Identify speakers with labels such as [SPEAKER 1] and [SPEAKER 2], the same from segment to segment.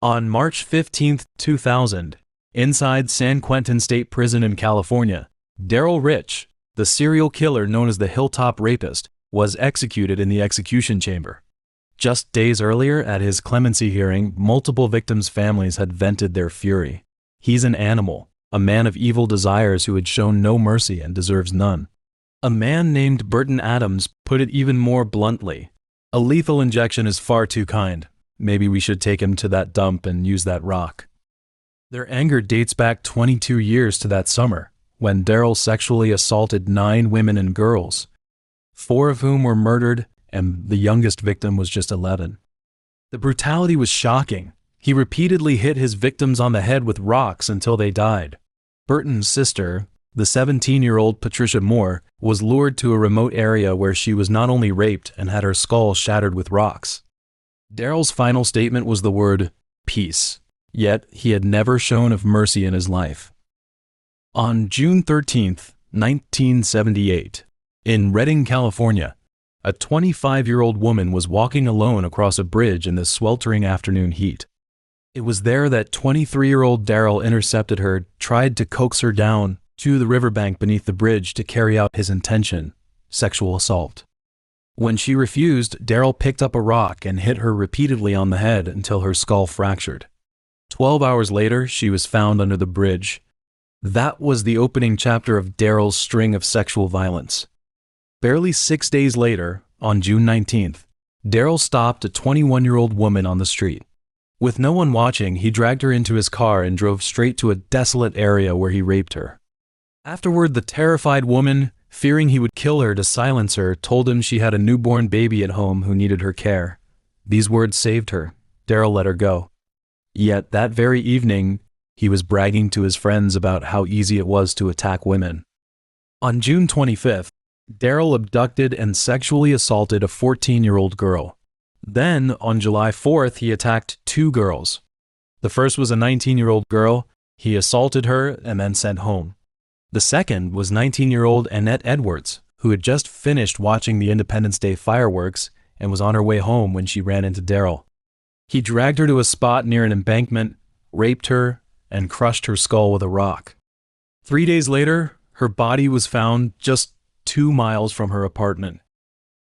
[SPEAKER 1] On March 15, 2000, inside San Quentin State Prison in California, Darrell Rich, the serial killer known as the Hilltop Rapist, was executed in the execution chamber. Just days earlier, at his clemency hearing, multiple victims' families had vented their fury. He's an animal, a man of evil desires who had shown no mercy and deserves none. A man named Burton Adams put it even more bluntly. A lethal injection is far too kind. Maybe we should take him to that dump and use that rock. Their anger dates back 22 years to that summer, when Darrell sexually assaulted 9 women and girls, 4 of whom were murdered, and the youngest victim was just 11. The brutality was shocking. He repeatedly hit his victims on the head with rocks until they died. Burton's sister, the 17-year-old Patricia Moore, was lured to a remote area where she was not only raped and had her skull shattered with rocks. Darrell's final statement was the word, peace, yet he had never shown of mercy in his life. On June 13, 1978, in Redding, California, a 25-year-old woman was walking alone across a bridge in the sweltering afternoon heat. It was there that 23-year-old Darrell intercepted her, tried to coax her down to the riverbank beneath the bridge to carry out his intention, sexual assault. When she refused, Darrell picked up a rock and hit her repeatedly on the head until her skull fractured. 12 hours later, she was found under the bridge. That was the opening chapter of Darrell's string of sexual violence. Barely 6 days later, on June 19th, Darrell stopped a 21-year-old woman on the street. With no one watching, he dragged her into his car and drove straight to a desolate area where he raped her. Afterward, the terrified woman, fearing he would kill her to silence her, told him she had a newborn baby at home who needed her care. These words saved her. Darrell let her go. Yet that very evening, he was bragging to his friends about how easy it was to attack women. On June 25th, Darrell abducted and sexually assaulted a 14-year-old girl. Then, on July 4th, he attacked 2 girls. The first was a 19-year-old girl. He assaulted her and then sent home. The second was 19-year-old Annette Edwards, who had just finished watching the Independence Day fireworks and was on her way home when she ran into Darrell. He dragged her to a spot near an embankment, raped her, and crushed her skull with a rock. 3 days later, her body was found just 2 miles from her apartment.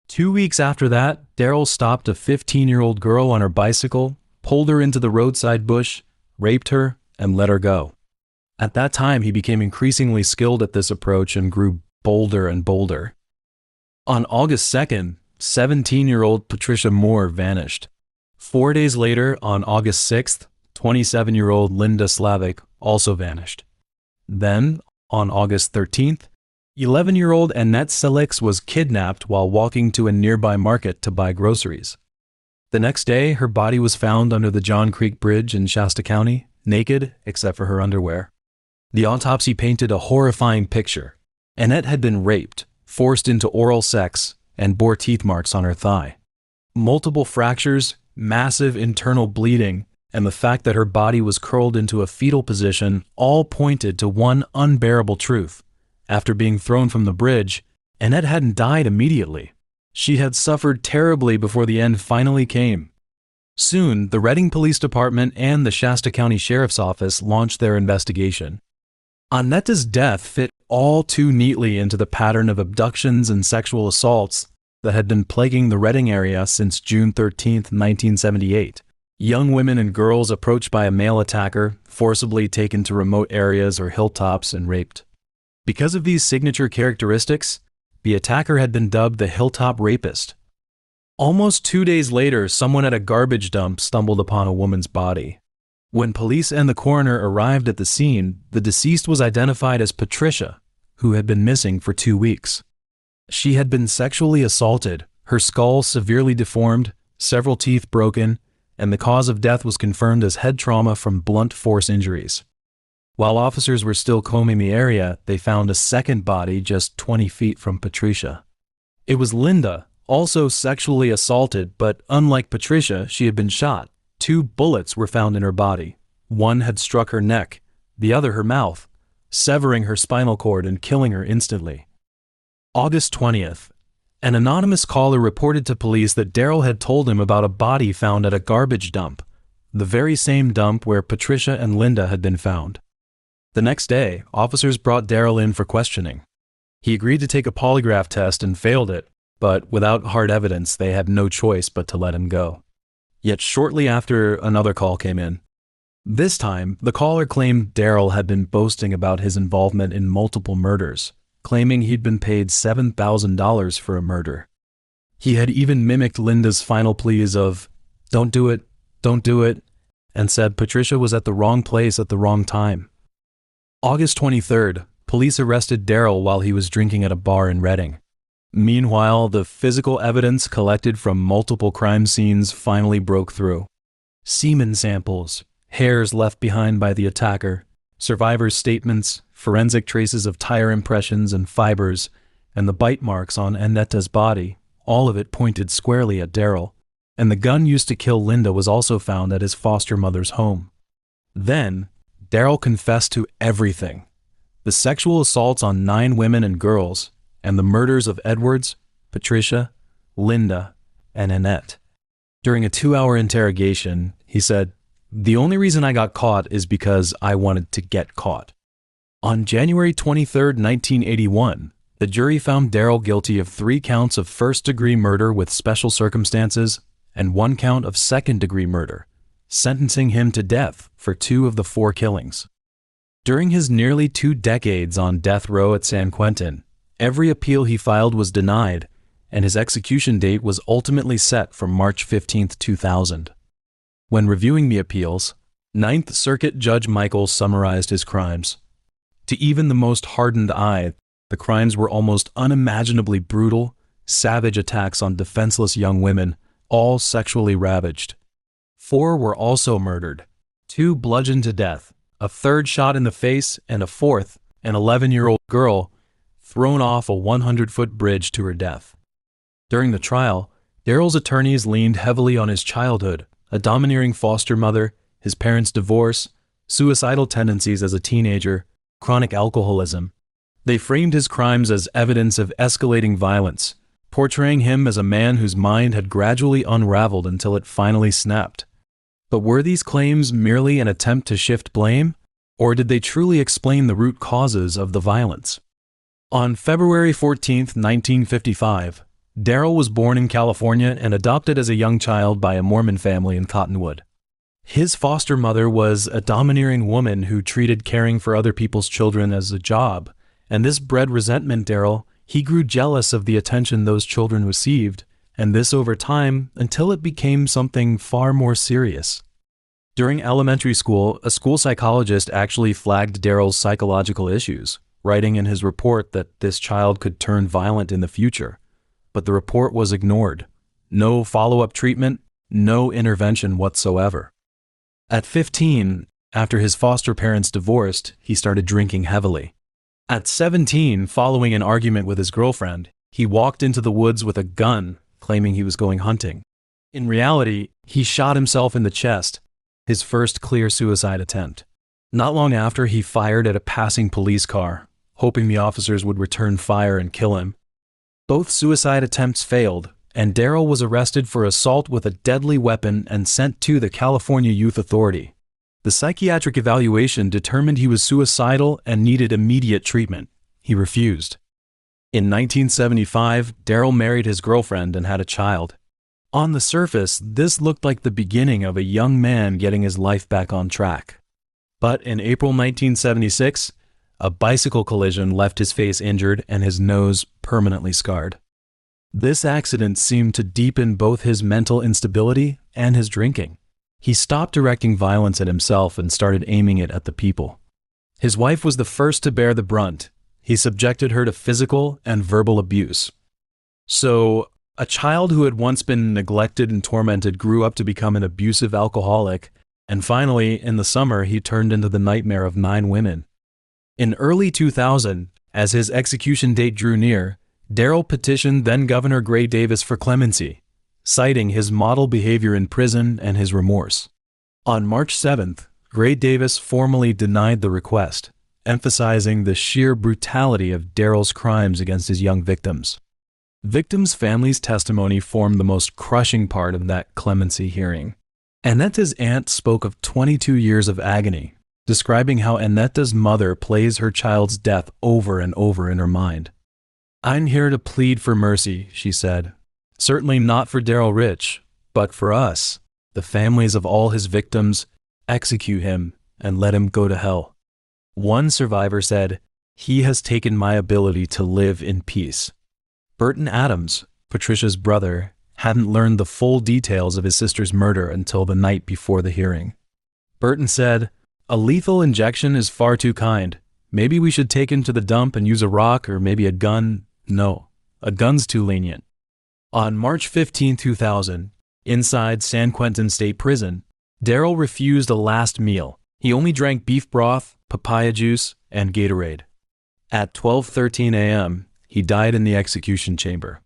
[SPEAKER 1] 2 weeks after that, Darrell stopped a 15-year-old girl on her bicycle, pulled her into the roadside bush, raped her, and let her go. At that time, he became increasingly skilled at this approach and grew bolder and bolder. On August 2nd, 17-year-old Patricia Moore vanished. 4 days later, on August 6th, 27-year-old Linda Slavic also vanished. Then, on August 13th, 11-year-old Annette Selix was kidnapped while walking to a nearby market to buy groceries. The next day, her body was found under the John Creek Bridge in Shasta County, naked except for her underwear. The autopsy painted a horrifying picture. Annette had been raped, forced into oral sex, and bore teeth marks on her thigh. Multiple fractures, massive internal bleeding, and the fact that her body was curled into a fetal position all pointed to one unbearable truth. After being thrown from the bridge, Annette hadn't died immediately. She had suffered terribly before the end finally came. Soon, the Redding Police Department and the Shasta County Sheriff's Office launched their investigation. Annette's death fit all too neatly into the pattern of abductions and sexual assaults that had been plaguing the Redding area since June 13, 1978. Young women and girls approached by a male attacker, forcibly taken to remote areas or hilltops and raped. Because of these signature characteristics, the attacker had been dubbed the Hilltop Rapist. Almost 2 days later, someone at a garbage dump stumbled upon a woman's body. When police and the coroner arrived at the scene, the deceased was identified as Patricia, who had been missing for 2 weeks. She had been sexually assaulted, her skull severely deformed, several teeth broken, and the cause of death was confirmed as head trauma from blunt force injuries. While officers were still combing the area, they found a second body just 20 feet from Patricia. It was Linda, also sexually assaulted, but unlike Patricia, she had been shot. 2 bullets were found in her body. One had struck her neck, the other her mouth, severing her spinal cord and killing her instantly. August 20th, an anonymous caller reported to police that Darrell had told him about a body found at a garbage dump. the very same dump where Patricia and Linda had been found. The next day, officers brought Darrell in for questioning. He agreed to take a polygraph test and failed it, but without hard evidence, they had no choice but to let him go. Yet shortly after, another call came in. This time, the caller claimed Darrell had been boasting about his involvement in multiple murders, claiming he'd been paid $7,000 for a murder. He had even mimicked Linda's final pleas of, don't do it, and said Patricia was at the wrong place at the wrong time. August 23rd, police arrested Darrell while he was drinking at a bar in Reading. Meanwhile, the physical evidence collected from multiple crime scenes finally broke through. Semen samples, hairs left behind by the attacker, survivors' statements, forensic traces of tire impressions and fibers, and the bite marks on Annetta's body, all of it pointed squarely at Darrell, and the gun used to kill Linda was also found at his foster mother's home. Then, Darrell confessed to everything: the sexual assaults on 9 women and girls, and the murders of Edwards, Patricia, Linda, and Annette. During a 2-hour interrogation, he said, "The only reason I got caught is because I wanted to get caught." On January 23, 1981, the jury found Darrell guilty of 3 counts of first-degree murder with special circumstances and 1 count of second-degree murder, sentencing him to death for 2 of the 4 killings. During his nearly 2 decades on death row at San Quentin, every appeal he filed was denied, and his execution date was ultimately set for March 15, 2000. When reviewing the appeals, Ninth Circuit Judge Michael summarized his crimes. To even the most hardened eye, the crimes were almost unimaginably brutal, savage attacks on defenseless young women, all sexually ravaged. 4 were also murdered, 2 bludgeoned to death, a 3rd shot in the face, and a 4th, an 11-year-old girl, thrown off a 100-foot bridge to her death. During the trial, Darrell's attorneys leaned heavily on his childhood, a domineering foster mother, his parents' divorce, suicidal tendencies as a teenager, chronic alcoholism. They framed his crimes as evidence of escalating violence, portraying him as a man whose mind had gradually unraveled until it finally snapped. But were these claims merely an attempt to shift blame, or did they truly explain the root causes of the violence? On February 14, 1955, Darrell was born in California and adopted as a young child by a Mormon family in Cottonwood. His foster mother was a domineering woman who treated caring for other people's children as a job, and this bred resentment. Darrell, he grew jealous of the attention those children received, and this over time until it became something far more serious. During elementary school, a school psychologist actually flagged Darrell's psychological issues, writing in his report that this child could turn violent in the future. But the report was ignored. No follow-up treatment, no intervention whatsoever. At 15, after his foster parents divorced, he started drinking heavily. At 17, following an argument with his girlfriend, he walked into the woods with a gun, claiming he was going hunting. In reality, he shot himself in the chest, his first clear suicide attempt. Not long after, he fired at a passing police car, hoping the officers would return fire and kill him. Both suicide attempts failed, and Darrell was arrested for assault with a deadly weapon and sent to the California Youth Authority. The psychiatric evaluation determined he was suicidal and needed immediate treatment. He refused. In 1975, Darrell married his girlfriend and had a child. On the surface, this looked like the beginning of a young man getting his life back on track. But in April 1976, a bicycle collision left his face injured and his nose permanently scarred. This accident seemed to deepen both his mental instability and his drinking. He stopped directing violence at himself and started aiming it at the people. His wife was the first to bear the brunt. He subjected her to physical and verbal abuse. So, a child who had once been neglected and tormented grew up to become an abusive alcoholic, and finally, in the summer, he turned into the nightmare of 9 women. In early 2000, as his execution date drew near, Darrell petitioned then-Governor Gray Davis for clemency, citing his model behavior in prison and his remorse. On March 7th, Gray Davis formally denied the request, emphasizing the sheer brutality of Darrell's crimes against his young victims. Victims' families' testimony formed the most crushing part of that clemency hearing. Annetta's aunt spoke of 22 years of agony, describing how Annetta's mother plays her child's death over and over in her mind. "I'm here to plead for mercy," she said. "Certainly not for Darrell Rich, but for us, the families of all his victims. Execute him and let him go to hell." One survivor said, "He has taken my ability to live in peace." Burton Adams, Patricia's brother, hadn't learned the full details of his sister's murder until the night before the hearing. Burton said, "A lethal injection is far too kind. Maybe we should take him to the dump and use a rock or maybe a gun. No, a gun's too lenient." On March 15, 2000, inside San Quentin State Prison, Darrell refused a last meal. He only drank beef broth, papaya juice, and Gatorade. At 12:13 a.m., he died in the execution chamber.